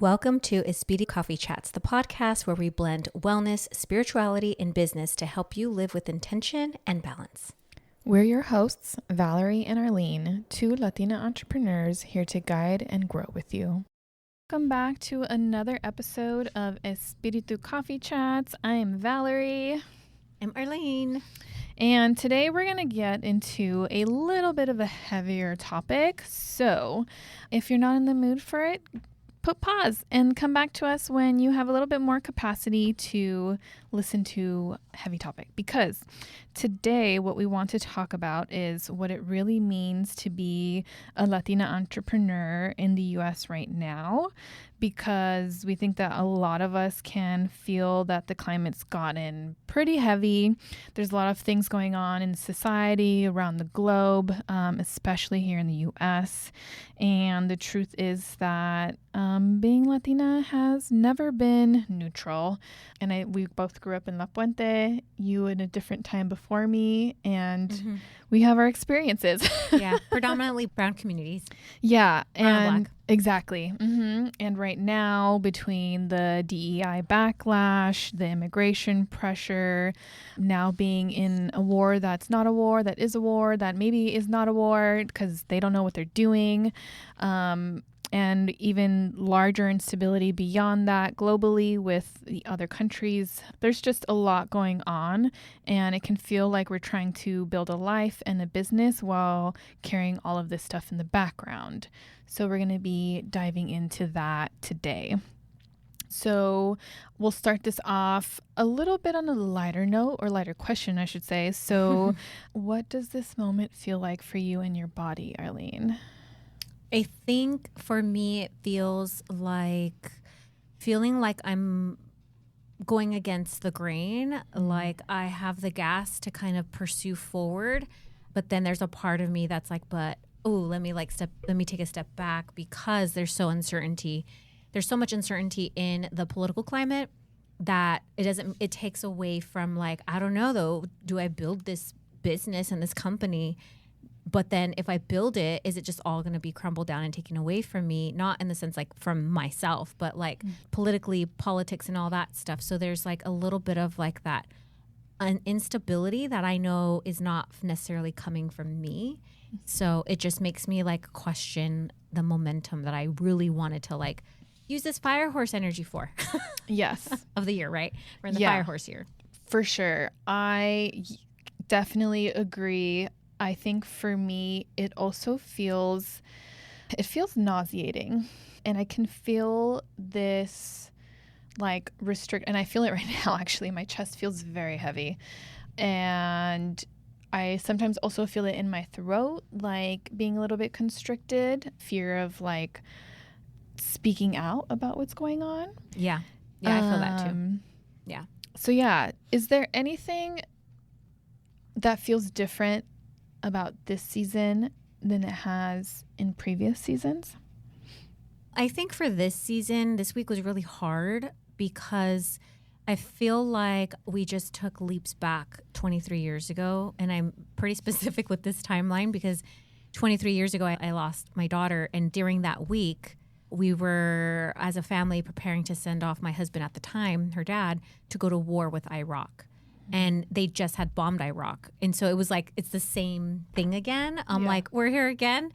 Welcome to Espiritu Coffee Chats, the podcast where we blend wellness, spirituality, and business to help you live with intention and balance. We're your hosts, Valerie and Arlene, two Latina entrepreneurs here to guide and grow with you. Welcome back to another episode of Espiritu Coffee Chats. I am Valerie. I'm Arlene. And today we're going to get into a little bit of a heavier topic. So if you're not in the mood for it, put pause and come back to us when you have a little bit more capacity to listen to a heavy topic. Because today what we want to talk about is what it really means to be a Latina entrepreneur in the U.S. right now. Because we think that a lot of us can feel that the climate's gotten pretty heavy. There's a lot of things going on in society around the globe, especially here in the U.S. And the truth is that being Latina has never been neutral. And we both grew up in La Puente, you in a different time before me, and we have our experiences. Yeah, predominantly brown communities. Yeah, and Black. Exactly. And right now, between the DEI backlash, the immigration pressure, now being in a war that's not a war, that is a war, that maybe is not a war because they don't know what they're doing, and even larger instability beyond that globally with the other countries. There's just a lot going on, and it can feel like we're trying to build a life and a business while carrying all of this stuff in the background. So we're going to be diving into that today. So we'll start this off a little bit on a lighter note, or lighter question, I should say. So what does this moment feel like for you in your body, Arlene? I think for me, it feels like feeling like I'm going against the grain, like I have the gas to kind of pursue forward. But then there's a part of me that's like, let me take a step back because there's so uncertainty. There's so much uncertainty in the political climate that it takes away from like, I don't know though, do I build this business and this company? But then if I build it, is it just all going to be crumbled down and taken away from me? Not in the sense like from myself, but like politically, politics and all that stuff. So there's like a little bit of like that an instability that I know is not necessarily coming from me. So it just makes me like question the momentum that I really wanted to like use this fire horse energy for. Yes. Of the year, right? We're in the fire horse year. For sure. I definitely agree. I think for me, it also feels nauseating, and I can feel this like restrict, and I feel it right now. Actually, my chest feels very heavy, and I sometimes also feel it in my throat, like being a little bit constricted, fear of like speaking out about what's going on. Yeah. Yeah, I feel that too. Yeah. So yeah, is there anything that feels different about this season than it has in previous seasons? I think for this week was really hard because I feel like we just took leaps back 23 years ago. And I'm pretty specific with this timeline because 23 years ago, I lost my daughter. And during that week, we were, as a family, preparing to send off my husband at the time, her dad, to go to war with Iraq. And they just had bombed Iraq. And so it was like, it's the same thing again. Like, we're here again.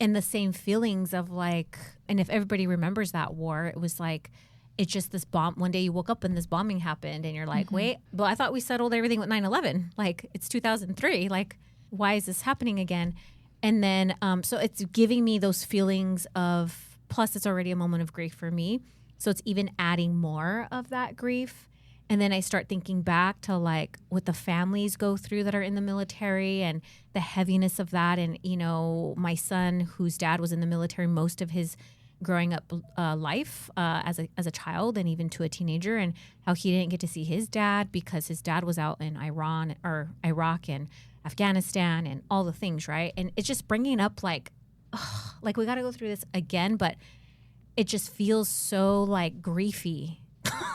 And the same feelings of like, and if everybody remembers that war, it was like, it's just this bomb. One day you woke up and this bombing happened and you're like, wait, but I thought we settled everything with 9/11. Like, it's 2003. Like, why is this happening again? And then, so it's giving me those feelings of, plus it's already a moment of grief for me. So it's even adding more of that grief. And then I start thinking back to like what the families go through that are in the military and the heaviness of that. And, you know, my son, whose dad was in the military most of his growing up life as a child and even to a teenager, and how he didn't get to see his dad because his dad was out in Iran or Iraq and Afghanistan and all the things, right? And it's just bringing up like we got to go through this again, but it just feels so like griefy.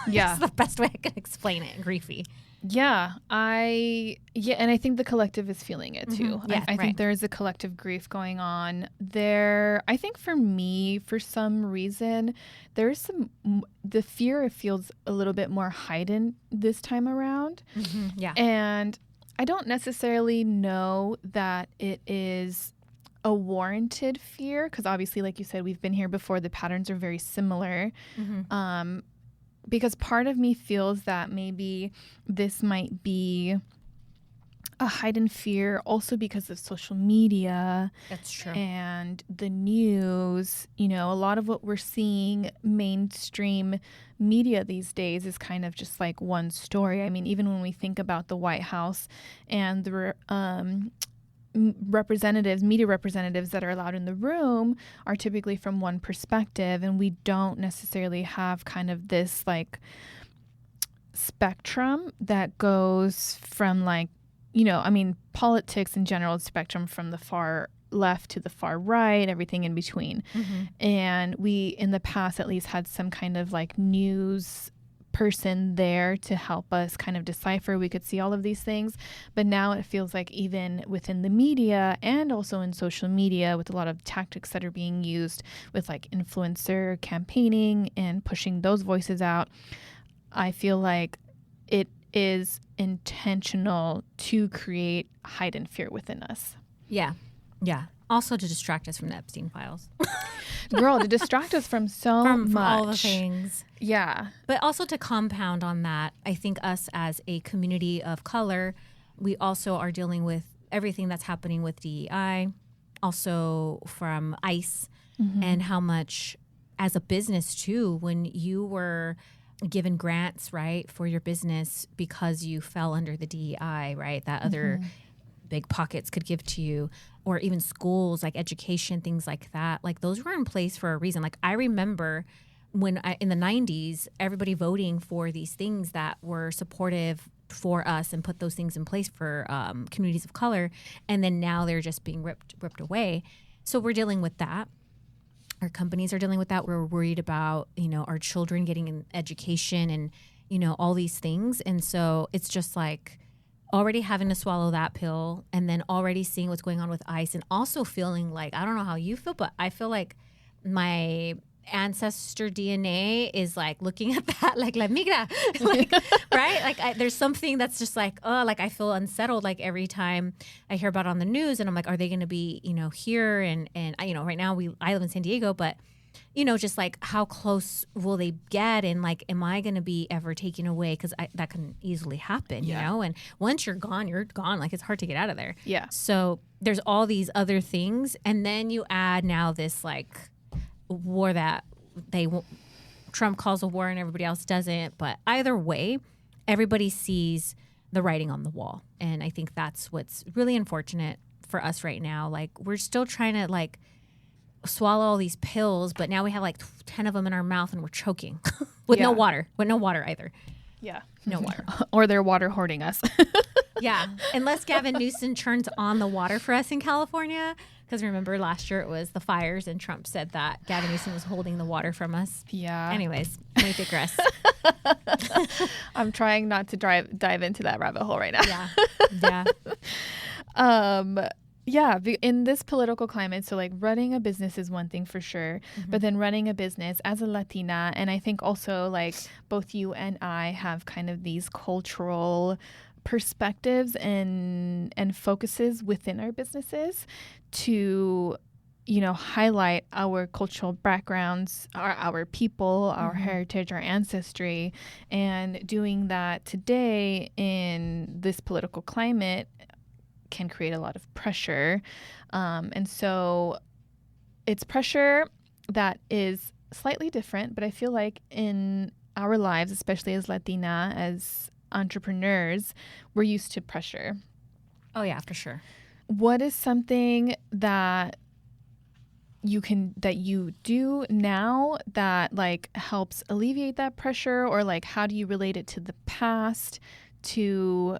Yeah. That's the best way I can explain it. Griefy. Yeah, and I think the collective is feeling it too. Yeah, I think there is a collective grief going on there. I think for me, for some reason, there's the fear feels a little bit more heightened this time around. Yeah. And I don't necessarily know that it is a warranted fear, because obviously, like you said, we've been here before. The patterns are very similar. Because part of me feels that maybe this might be a heightened fear also because of social media. That's true. And the news. You know, a lot of what we're seeing mainstream media these days is kind of just like one story. I mean, even when we think about the White House and the media representatives that are allowed in the room are typically from one perspective, and we don't necessarily have kind of this like spectrum that goes from like, you know, I mean, politics in general, spectrum from the far left to the far right, everything in between. And we, in the past at least, had some kind of like news person there to help us kind of decipher. We could see all of these things, but now it feels like even within the media and also in social media, with a lot of tactics that are being used with like influencer campaigning and pushing those voices out, I feel like it is intentional to create heightened fear within us. Yeah. Also to distract us from the Epstein files. Girl, to distract us from from all the things. Yeah. But also to compound on that, I think us as a community of color, we also are dealing with everything that's happening with DEI, also from ICE, and how much as a business too, when you were given grants, right, for your business because you fell under the DEI, right, that other big pockets could give to you, or even schools, like education, things like that. Like those were in place for a reason. Like I remember when in the 90s, everybody voting for these things that were supportive for us and put those things in place for communities of color. And then now they're just being ripped away. So we're dealing with that. Our companies are dealing with that. We're worried about, you know, our children getting an education and, you know, all these things. And so it's just like already having to swallow that pill and then already seeing what's going on with ICE and also feeling like, I don't know how you feel, but I feel like my ancestor DNA is like looking at that like la migra, like, right? Like there's something that's just like, oh, like I feel unsettled like every time I hear about it on the news, and I'm like, are they going to be, you know, here? And I, you know, right now I live in San Diego, but you know, just like how close will they get, and like, am I going to be ever taken away? Because that can easily happen, you know. And once you're gone. Like it's hard to get out of there. Yeah. So there's all these other things, and then you add now this like war that Trump calls a war and everybody else doesn't. But either way, everybody sees the writing on the wall, and I think that's what's really unfortunate for us right now. Like we're still trying to like swallow all these pills, but now we have like 10 of them in our mouth and we're choking with no water either. Yeah. No water. Or they're water hoarding us. Yeah. Unless Gavin Newsom turns on the water for us in California. Because remember last year it was the fires and Trump said that Gavin Newsom was holding the water from us. Yeah. Anyways, we digress. I'm trying not to dive into that rabbit hole right now. Yeah. Yeah, in this political climate, so like running a business is one thing for sure, but then running a business as a Latina, and I think also like both you and I have kind of these cultural perspectives and focuses within our businesses to, you know, highlight our cultural backgrounds, our people, our heritage, our ancestry, and doing that today in this political climate can create a lot of pressure. And so it's pressure that is slightly different, but I feel like in our lives, especially as Latina, as entrepreneurs, we're used to pressure. Oh yeah, for sure. What is something that you do now that like helps alleviate that pressure, or like how do you relate it to the past to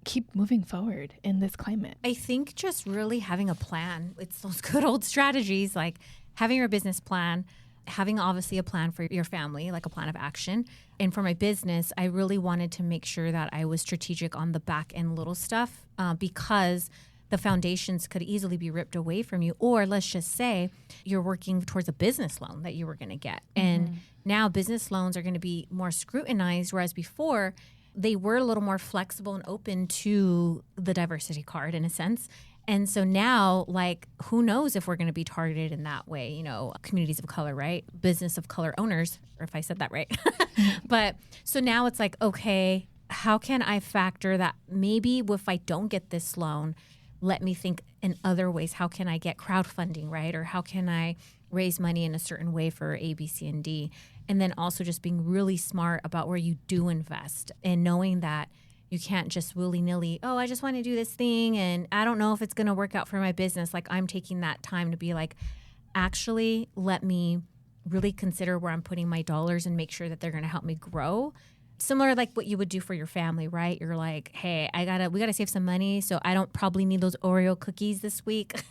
keep moving forward in this climate? I think just really having a plan. It's those good old strategies, like having your business plan, having obviously a plan for your family, like a plan of action. And for my business, I really wanted to make sure that I was strategic on the back end little stuff because the foundations could easily be ripped away from you. Or let's just say you're working towards a business loan that you were going to get. And now business loans are going to be more scrutinized, whereas before they were a little more flexible and open to the diversity card in a sense. And so now, like, who knows if we're going to be targeted in that way, you know, communities of color, right? Business of color owners, or if I said that right. But so now it's like, okay, how can I factor that maybe if I don't get this loan, let me think in other ways. How can I get crowdfunding, right? Or how can I raise money in a certain way for A, B, C, and D? And then also just being really smart about where you do invest and knowing that you can't just willy-nilly, oh, I just want to do this thing and I don't know if it's going to work out for my business. Like, I'm taking that time to be like, actually, let me really consider where I'm putting my dollars and make sure that they're going to help me grow. Similar like what you would do for your family, right? You're like, hey, we gotta save some money, so I don't probably need those Oreo cookies this week.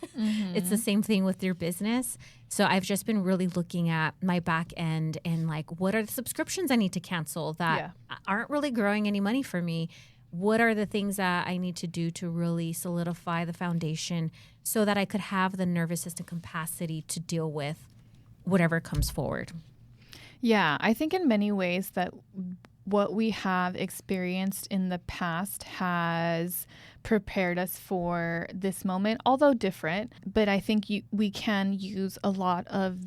It's the same thing with your business. So I've just been really looking at my back end and like, what are the subscriptions I need to cancel that aren't really growing any money for me? What are the things that I need to do to really solidify the foundation so that I could have the nervous system capacity to deal with whatever comes forward? Yeah, I think in many ways that what we have experienced in the past has prepared us for this moment, although different. But I think we can use a lot of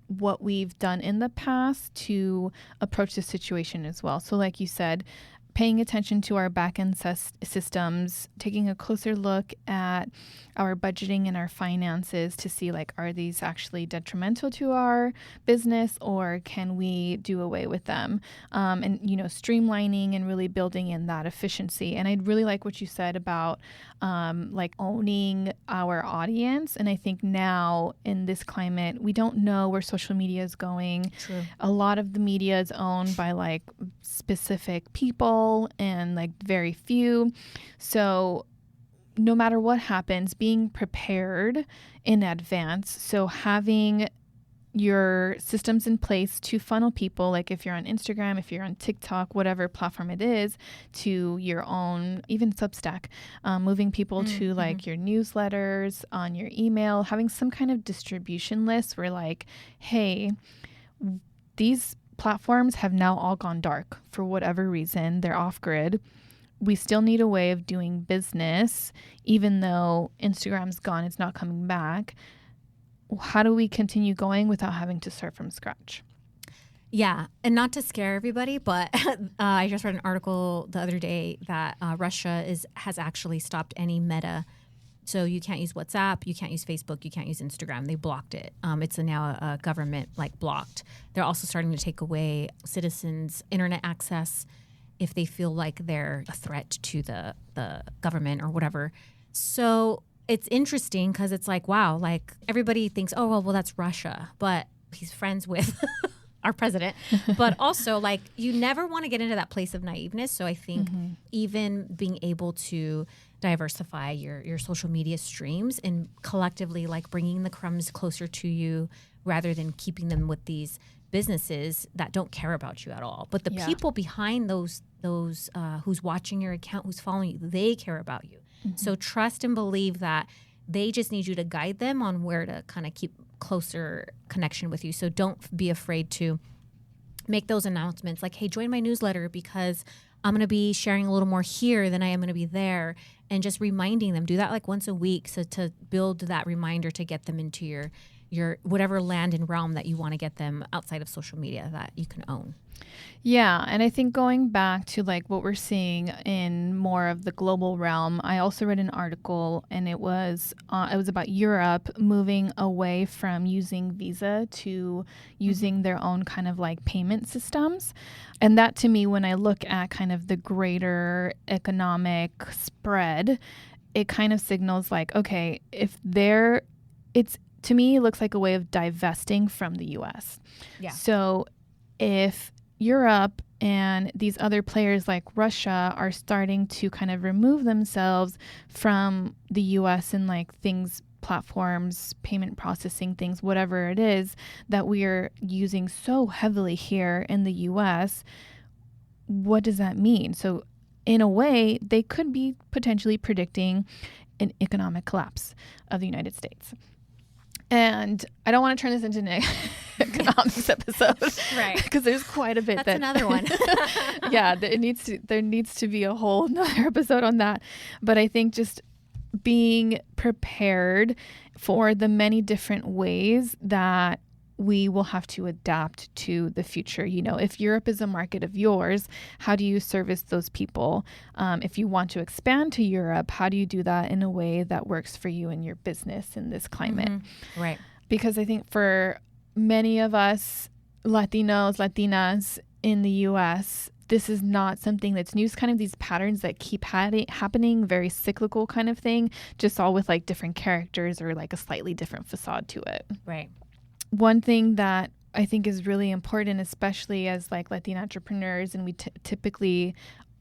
what we've done in the past to approach the situation as well. So like you said, paying attention to our back-end systems, taking a closer look at our budgeting and our finances to see, like, are these actually detrimental to our business or can we do away with them? And, you know, streamlining and really building in that efficiency. And I really like what you said about like owning our audience. And I think now in this climate, we don't know where social media is going. True. A lot of the media is owned by like specific people and like very few. So no matter what happens, being prepared in advance. So having your systems in place to funnel people, like if you're on Instagram, if you're on TikTok, whatever platform it is, to your own, even Substack, moving people to like your newsletters, on your email, having some kind of distribution list where like, hey, these platforms have now all gone dark for whatever reason. They're off grid. We still need a way of doing business, even though Instagram's gone, it's not coming back. How do we continue going without having to start from scratch? Yeah, and not to scare everybody, but I just read an article the other day that Russia has actually stopped any Meta. So you can't use WhatsApp, you can't use Facebook, you can't use Instagram. They blocked it. It's now a government like blocked. They're also starting to take away citizens' internet access if they feel like they're a threat to the government or whatever. So it's interesting because it's like, wow, like everybody thinks, oh, well, that's Russia, but he's friends with our president. But also, like, you never want to get into that place of naiveness. So I think even being able to diversify your social media streams and collectively, like, bringing the crumbs closer to you rather than keeping them with these businesses that don't care about you at all. But the people behind those who's watching your account, who's following you, they care about you. So trust and believe that they just need you to guide them on where to kind of keep closer connection with you. So don't be afraid to make those announcements like, hey, join my newsletter because I'm going to be sharing a little more here than I am going to be there. And just reminding them, do that like once a week. So to build that reminder to get them into your whatever land and realm that you want to get them outside of social media that you can own. Yeah. And I think going back to like what we're seeing in more of the global realm, I also read an article and it was about Europe moving away from using Visa to using their own kind of like payment systems. And that to me, when I look at kind of the greater economic spread, it kind of signals like, okay, to me, it looks like a way of divesting from the U.S. Yeah. So if Europe and these other players like Russia are starting to kind of remove themselves from the U.S. and like things platforms, payment processing things, whatever it is that we are using so heavily here in the US, what does that mean? So in a way, they could be potentially predicting an economic collapse of the United States. And I don't want to turn this into an economics episode, right? Because there's quite a bit. That's another one. Yeah, there needs to be a whole nother episode on that. But I think just being prepared for the many different ways that we will have to adapt to the future. You know, if Europe is a market of yours, how do you service those people? If you want to expand to Europe, how do you do that in a way that works for you and your business in this climate? Mm-hmm. Right. Because I think for many of us Latinos, Latinas in the US, this is not something that's new. It's kind of these patterns that keep happening, very cyclical kind of thing, just all with like different characters or like a slightly different facade to it. Right. One thing that I think is really important, especially as like Latina entrepreneurs, and we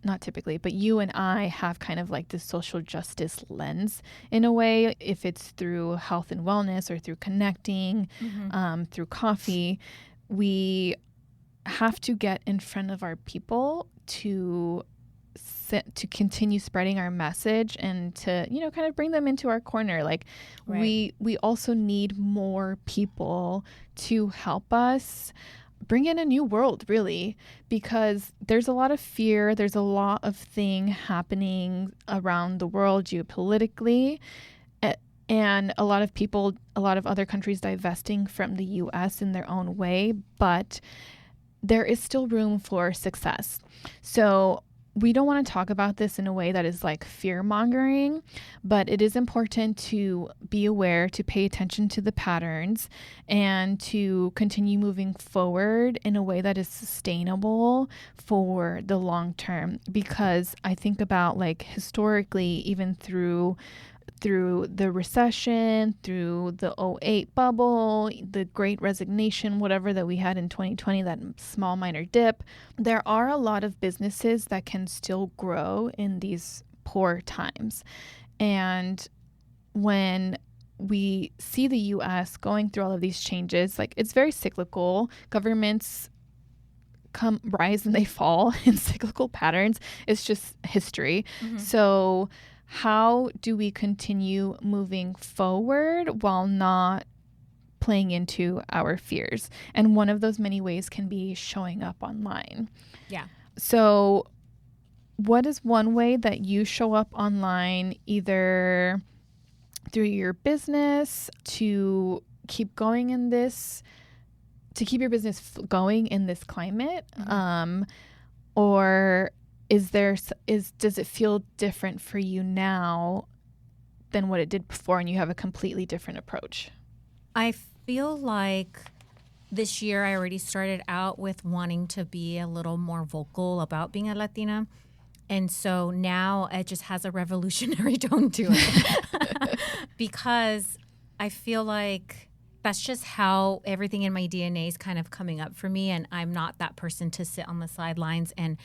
not typically, but you and I have kind of like this social justice lens in a way, if it's through health and wellness or through connecting, through coffee, we have to get in front of our people to continue spreading our message and to, you know, kind of bring them into our corner. Like we also need more people to help us bring in a new world, really, because there's a lot of fear. There's a lot of thing happening around the world geopolitically, and a lot of people, a lot of other countries divesting from the US in their own way, but there is still room for success. So we don't want to talk about this in a way that is like fear-mongering, but it is important to be aware, to pay attention to the patterns, and to continue moving forward in a way that is sustainable for the long term. Because I think about like historically, even through the recession, through the 2008 bubble, the Great Resignation, whatever that we had in 2020, that small minor dip, there are a lot of businesses that can still grow in these poor times. And when we see the US going through all of these changes, like it's very cyclical. Governments rise and they fall in cyclical patterns. It's just history. So how do we continue moving forward while not playing into our fears? And one of those many ways can be showing up online. Yeah. So what is one way that you show up online, either through your business to keep going in this, to keep your business going in this climate? Or does it feel different for you now than what it did before, and you have a completely different approach? I feel like this year I already started out with wanting to be a little more vocal about being a Latina. And so now it just has a revolutionary tone to it because I feel like that's just how everything in my DNA is kind of coming up for me. And I'm not that person to sit on the sidelines and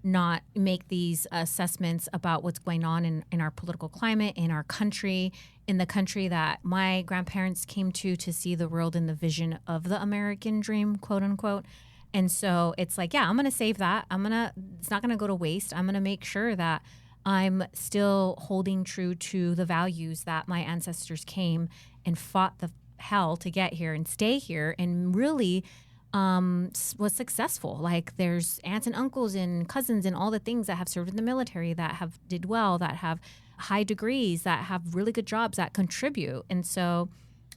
not make these assessments about what's going on in our political climate, in our country, in the country that my grandparents came to see the world in the vision of the American dream, quote unquote. And so it's like, yeah, I'm going to save that. It's not going to go to waste. I'm going to make sure that I'm still holding true to the values that my ancestors came and fought the hell to get here and stay here and really was successful. Like there's aunts and uncles and cousins and all the things that have served in the military, that have did well, that have high degrees, that have really good jobs, that contribute. And so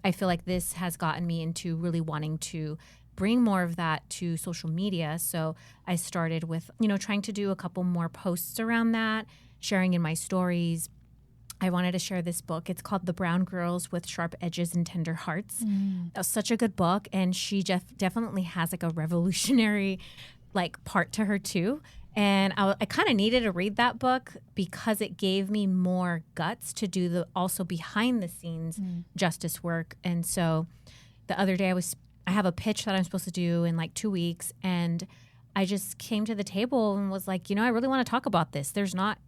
I feel like this has gotten me into really wanting to bring more of that to social media. So I started with, trying to do a couple more posts around that, sharing in my stories. I wanted to share this book. It's called The Brown Girls with Sharp Edges and Tender Hearts. That was such a good book. And she definitely has like a revolutionary part to her too. And I kind of needed to read that book because it gave me more guts to do the also behind the scenes justice work. And so the other day I have a pitch that I'm supposed to do in 2 weeks. And I just came to the table and was like, I really want to talk about this.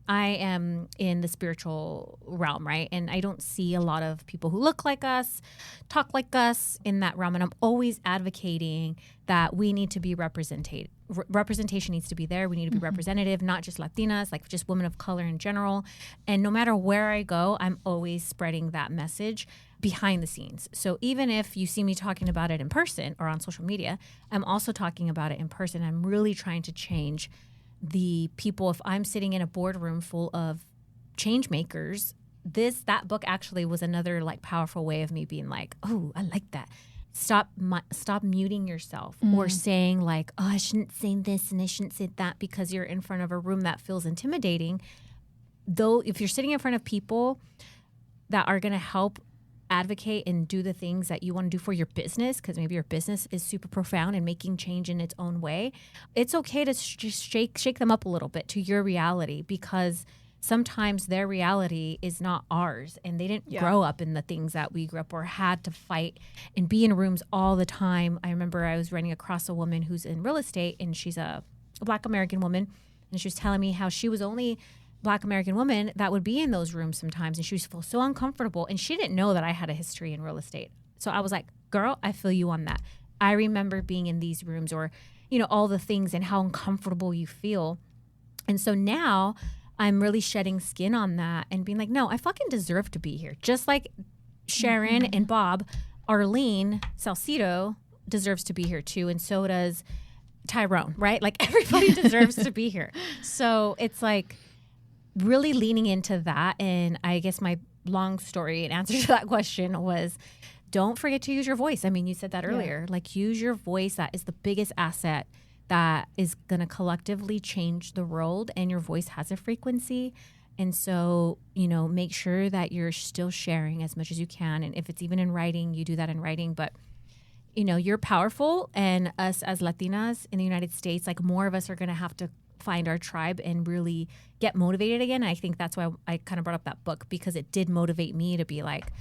I am in the spiritual realm, right? And I don't see a lot of people who look like us, talk like us in that realm. And I'm always advocating that we need to be represented. Representation needs to be there. We need to be representative, not just Latinas, like just women of color in general. And no matter where I go, I'm always spreading that message behind the scenes. So even if you see me talking about it in person or on social media, I'm also talking about it in person. I'm really trying to change the people. If I'm sitting in a boardroom full of change makers, that book actually was another like powerful way of me being like, oh, I like that. Stop muting yourself or saying like, oh, I shouldn't say this and I shouldn't say that because you're in front of a room that feels intimidating. Though if you're sitting in front of people that are going to help advocate and do the things that you want to do for your business, because maybe your business is super profound and making change in its own way, it's okay to just shake them up a little bit to your reality, because sometimes their reality is not ours and they didn't grow up in the things that we grew up or had to fight and be in rooms all the time. I remember I was running across a woman who's in real estate, and she's a Black American woman, and she was telling me how she was only Black American woman that would be in those rooms sometimes, and she was feel so uncomfortable, and she didn't know that I had a history in real estate. So I was like, girl, I feel you on that. I remember being in these rooms, or all the things and how uncomfortable you feel. And so now I'm really shedding skin on that and being like, no, I fucking deserve to be here. Just like Sharon and Bob, Arlene Salcido deserves to be here too, and so does Tyrone, right? Like everybody deserves to be here. So it's like really leaning into that. And I guess my long story and answer to that question was, don't forget to use your voice. I mean, you said that earlier, like use your voice. That is the biggest asset that is going to collectively change the world, and your voice has a frequency. And so, make sure that you're still sharing as much as you can. And if it's even in writing, you do that in writing. But, you're powerful, and us as Latinas in the United States, like more of us are going to have to find our tribe and really get motivated again. I think that's why I kind of brought up that book, because it did motivate me to be like,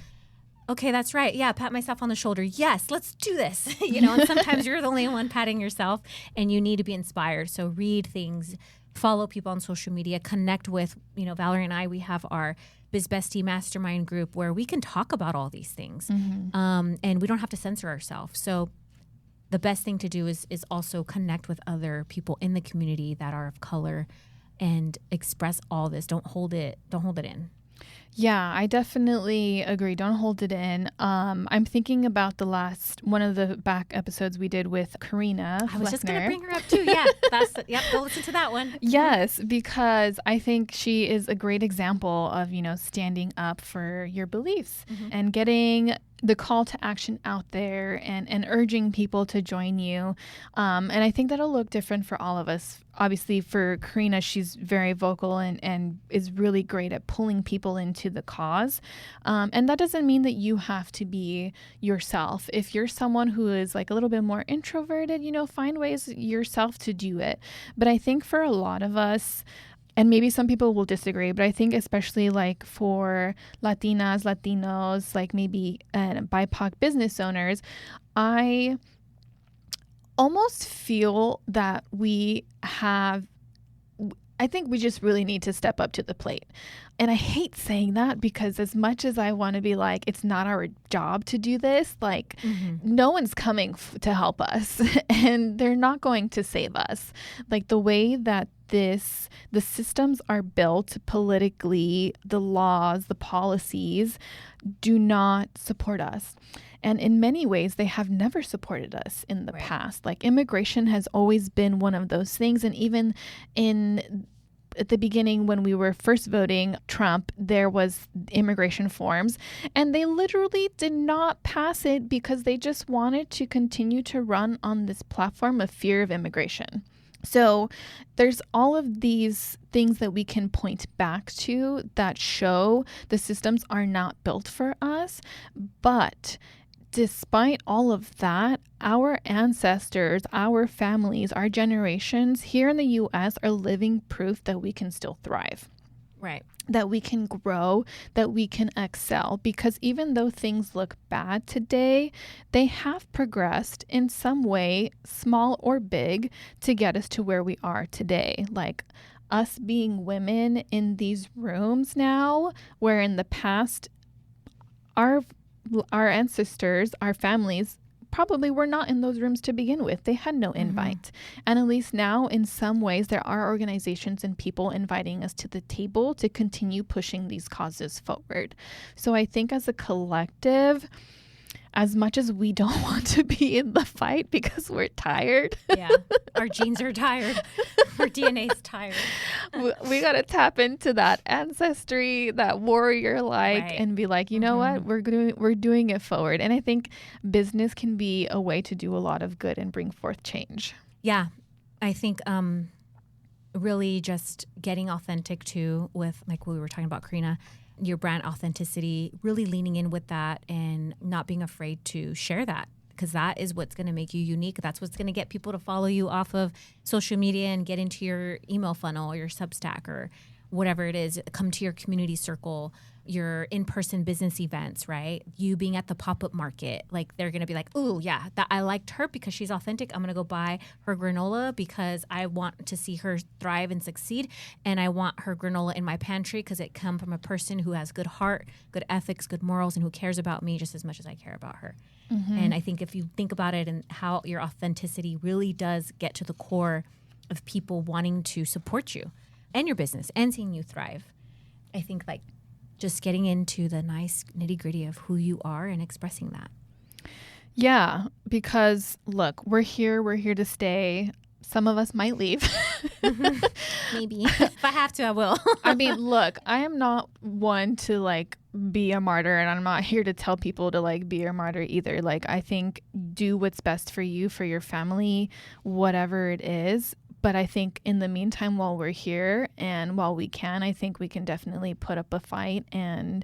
okay, that's right. Yeah, pat myself on the shoulder. Yes, let's do this. And sometimes you're the only one patting yourself, and you need to be inspired. So read things, follow people on social media, connect with, Valerie and I, we have our Biz Bestie Mastermind group where we can talk about all these things, and we don't have to censor ourselves. So the best thing to do is also connect with other people in the community that are of color and express all this. Don't hold it in. Yeah, I definitely agree. Don't hold it in. I'm thinking about one of the back episodes we did with Karina. I was just going to bring her up too. Yeah, go listen to that one. Yes, because I think she is a great example of, standing up for your beliefs and getting the call to action out there and urging people to join you. And I think that'll look different for all of us. Obviously, for Karina, she's very vocal and is really great at pulling people into the cause. And that doesn't mean that you have to be yourself. If you're someone who is like a little bit more introverted, find ways yourself to do it. But I think for a lot of us, and maybe some people will disagree, but I think especially like for Latinas, Latinos, like maybe BIPOC business owners, I almost feel that I think we just really need to step up to the plate. And I hate saying that, because as much as I want to be like, it's not our job to do this, like no one's coming to help us and they're not going to save us. Like the way that the systems are built politically, the laws, the policies do not support us. And in many ways, they have never supported us in the past. Like immigration has always been one of those things. And even at the beginning, when we were first voting Trump, there was immigration forms, and they literally did not pass it because they just wanted to continue to run on this platform of fear of immigration. So there's all of these things that we can point back to that show the systems are not built for us. But despite all of that, our ancestors, our families, our generations here in the U.S. are living proof that we can still thrive. Right. that we can grow, that we can excel. Because even though things look bad today, they have progressed in some way, small or big, to get us to where we are today. Like us being women in these rooms now, where in the past, our ancestors, our families, probably were not in those rooms to begin with. They had no invite. And at least now, in some ways, there are organizations and people inviting us to the table to continue pushing these causes forward. So I think as a collective, as much as we don't want to be in the fight because we're tired. Yeah. Our genes are tired. Our DNA's tired. We got to tap into that ancestry, that warrior right. And be like, you know what? We're doing it forward. And I think business can be a way to do a lot of good and bring forth change. Yeah. I think really just getting authentic too with, like we were talking about, Karina, your brand authenticity, really leaning in with that and not being afraid to share that, because that is what's going to make you unique. That's what's going to get people to follow you off of social media and get into your email funnel or your Substack or whatever it is, come to your community circle, your in-person business events, right? You being at the pop-up market, like they're going to be like, oh yeah, that I liked her because she's authentic. I'm going to go buy her granola because I want to see her thrive and succeed. And I want her granola in my pantry because it come from a person who has good heart, good ethics, good morals, and who cares about me just as much as I care about her. And I think if you think about it and how your authenticity really does get to the core of people wanting to support you and your business and seeing you thrive, I think like just getting into the nice nitty gritty of who you are and expressing that. Yeah, because look, we're here to stay. Some of us might leave. Maybe. If I have to, I will. I mean, look, I am not one to like be a martyr, and I'm not here to tell people to like be a martyr either. Like, I think do what's best for you, for your family, whatever it is. But I think in the meantime, while we're here and while we can, I think we can definitely put up a fight. And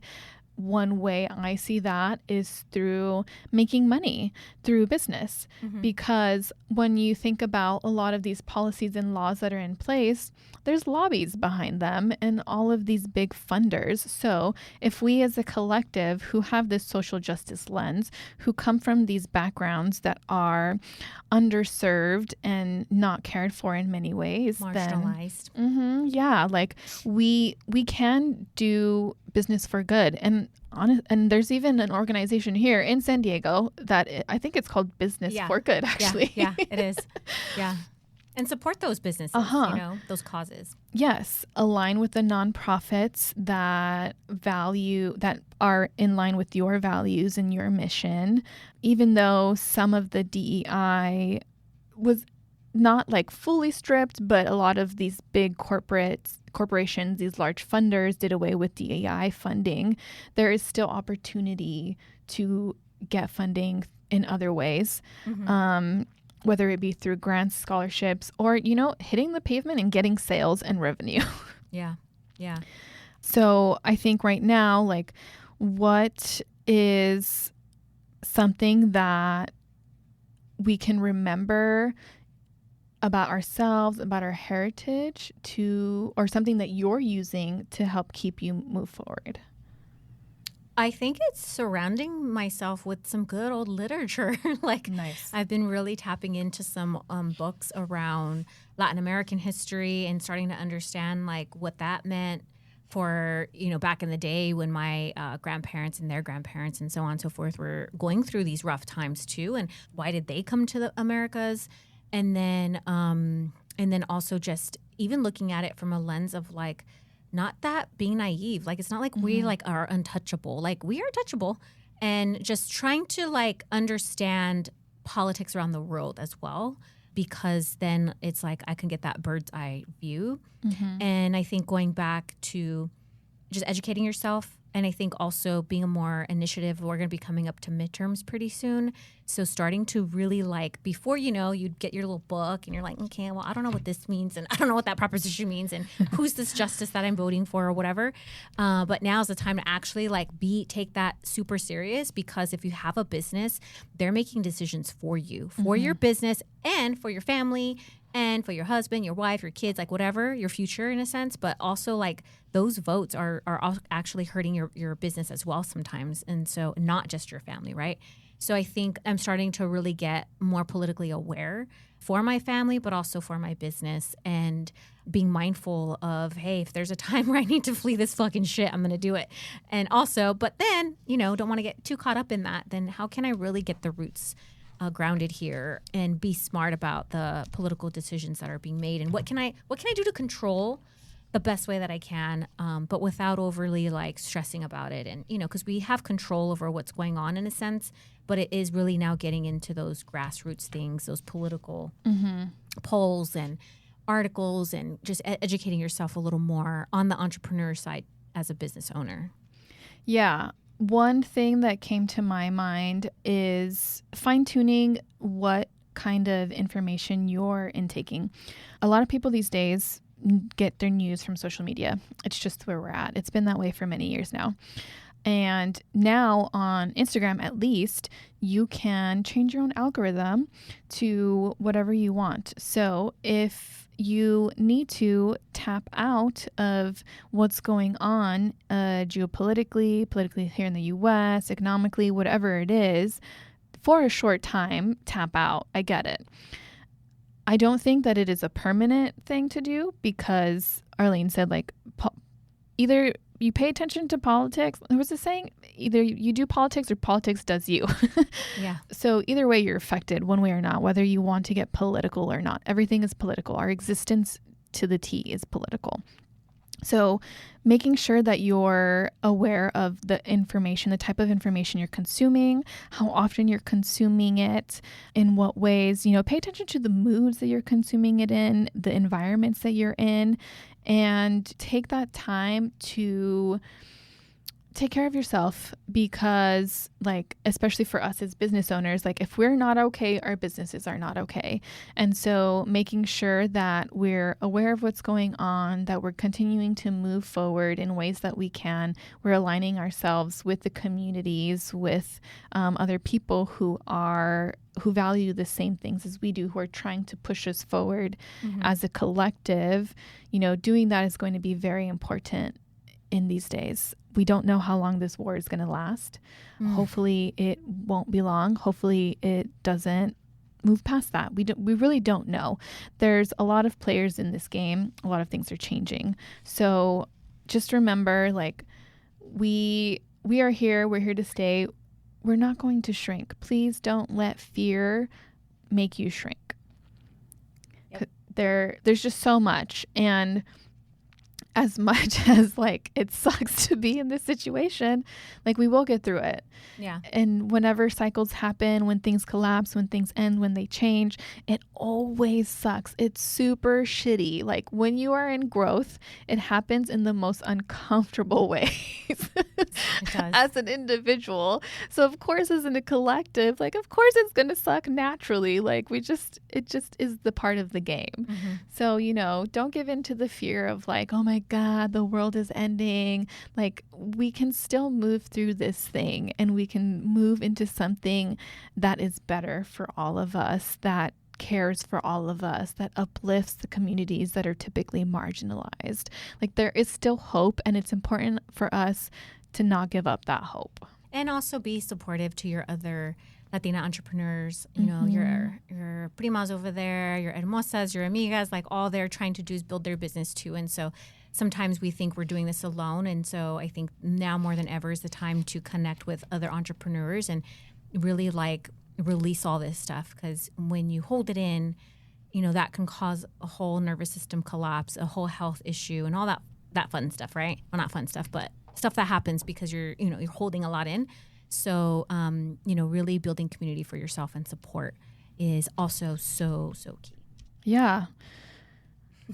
one way I see that is through making money through business. Because when you think about a lot of these policies and laws that are in place, there's lobbies behind them and all of these big funders. So if we as a collective who have this social justice lens, who come from these backgrounds that are underserved and not cared for in many ways, marginalized, then, like we can do business for good. And there's even an organization here in San Diego that I think it's called Business for Good, actually. Yeah, it is. Yeah. And support those businesses, you know, those causes. Yes. Align with the nonprofits that are in line with your values and your mission. Even though some of the DEI was not like fully stripped, but a lot of these big corporations, these large funders did away with DEI funding. There is still opportunity to get funding in other ways. Whether it be through grants, scholarships, or, you know, hitting the pavement and getting sales and revenue. Yeah. So I think right now, like, what is something that we can remember about ourselves, about our heritage, or something that you're using to help keep you move forward? I think it's surrounding myself with some good old literature. Nice. I've been really tapping into some books around Latin American history and starting to understand like what that meant for, you know, back in the day when my grandparents and their grandparents and so on and so forth were going through these rough times too. And why did they come to the Americas? And then also just even looking at it from a lens of like, not that being naive, like it's not like we like are untouchable, like we are touchable, and just trying to like understand politics around the world as well, because then it's like I can get that bird's eye view. And I think going back to just educating yourself, and I think also being a more initiative. We're going to be coming up to midterms pretty soon, So starting to really like, before you know, you'd get your little book and you're like, okay, well, I don't know what this means and I don't know what that proposition means and who's this justice that I'm voting for or whatever. But now's the time to actually like take that super serious, because if you have a business, they're making decisions for you, for your business and for your family and for your husband, your wife, your kids, like whatever, your future in a sense. But also like those votes are actually hurting your business as well sometimes. And so not just your family, right? So I think I'm starting to really get more politically aware for my family, but also for my business, and being mindful of, hey, if there's a time where I need to flee this fucking shit, I'm going to do it. And also, but then, don't want to get too caught up in that. Then how can I really get the roots grounded here and be smart about the political decisions that are being made? And what can I do to control the best way that I can, but without overly like stressing about it. And, because we have control over what's going on in a sense, but it is really now getting into those grassroots things, those political polls and articles, and just educating yourself a little more on the entrepreneur side as a business owner. Yeah. One thing that came to my mind is fine-tuning what kind of information you're intaking. A lot of people these days get their news from social media. It's just where we're at. It's been that way for many years now. And now on Instagram, at least, you can change your own algorithm to whatever you want. So if you need to tap out of what's going on politically here in the US, economically, whatever it is, for a short time, tap out. I get it. I don't think that it is a permanent thing to do, because Arlene said, like, either you pay attention to politics. There was a saying, either you do politics or politics does you. Yeah. So either way, you're affected one way or not, whether you want to get political or not. Everything is political. Our existence to the T is political. So making sure that you're aware of the information, the type of information you're consuming, how often you're consuming it, in what ways, pay attention to the moods that you're consuming it in, the environments that you're in, and take that time to take care of yourself, because like, especially for us as business owners, like if we're not okay, our businesses are not okay. And so making sure that we're aware of what's going on, that we're continuing to move forward in ways that we can, we're aligning ourselves with the communities, with other people who value the same things as we do, who are trying to push us forward as a collective. Doing that is going to be very important in these days. We don't know how long this war is going to last. Hopefully it won't be long. Hopefully it doesn't move past that. We really don't know. There's a lot of players in this game. A lot of things are changing. So just remember, like, we are here. We're here to stay. We're not going to shrink. Please don't let fear make you shrink. Yep. There's just so much. And as much as like it sucks to be in this situation, like we will get through it. Yeah. And whenever cycles happen, when things collapse, when things end, when they change, it always sucks. It's super shitty. Like when you are in growth, it happens in the most uncomfortable ways. It does. As an individual. So of course, as in a collective, like of course it's gonna suck naturally. Like it just is the part of the game. So, don't give in to the fear of like, oh my God, the world is ending. Like we can still move through this thing, and we can move into something that is better for all of us, that cares for all of us, that uplifts the communities that are typically marginalized. Like there is still hope, and it's important for us to not give up that hope. And also be supportive to your other Latina entrepreneurs, your primas over there, your hermosas, your amigas, like all they're trying to do is build their business too. And so sometimes we think we're doing this alone. And so I think now more than ever is the time to connect with other entrepreneurs and really like release all this stuff. Because when you hold it in, that can cause a whole nervous system collapse, a whole health issue, and all that fun stuff, right? Well, not fun stuff, but stuff that happens because you're holding a lot in. So, really building community for yourself and support is also so, so key. Yeah.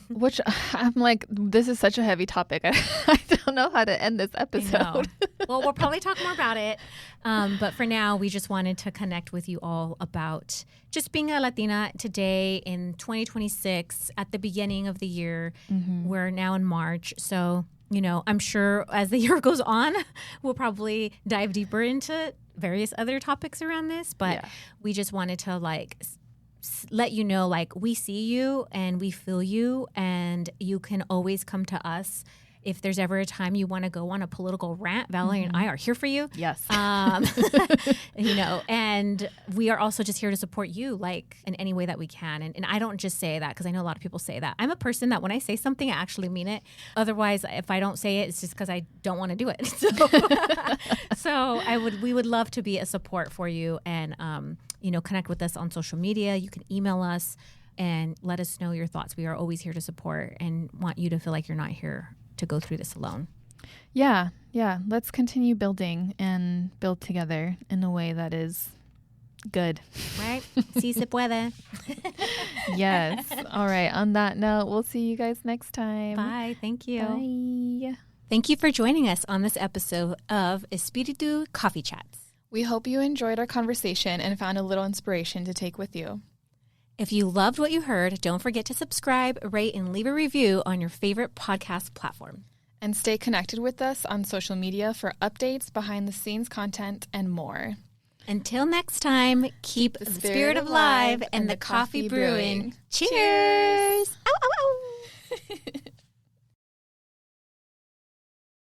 Which I'm like, this is such a heavy topic. I don't know how to end this episode. Well, we'll probably talk more about it. But for now, we just wanted to connect with you all about just being a Latina today in 2026 at the beginning of the year. We're now in March. So, I'm sure as the year goes on, we'll probably dive deeper into various other topics around this. But we just wanted to let you know, we see you and we feel you, and you can always come to us. If there's ever a time you want to go on a political rant, Valerie and I are here for you. Yes. And we are also just here to support you, in any way that we can. And I don't just say that because I know a lot of people say that. I'm a person that when I say something, I actually mean it. Otherwise, if I don't say it, it's just because I don't want to do it. So we would love to be a support for you, and connect with us on social media. You can email us and let us know your thoughts. We are always here to support and want you to feel like you're not here to go through this alone. Yeah. Let's continue building and build together in a way that is good. Right? Si se puede. Yes. All right. On that note, we'll see you guys next time. Bye. Thank you. Bye. Thank you for joining us on this episode of Espiritu Coffee Chats. We hope you enjoyed our conversation and found a little inspiration to take with you. If you loved what you heard, don't forget to subscribe, rate, and leave a review on your favorite podcast platform. And stay connected with us on social media for updates, behind-the-scenes content, and more. Until next time, keep the spirit alive and the coffee brewing. Cheers! Ow, ow, ow.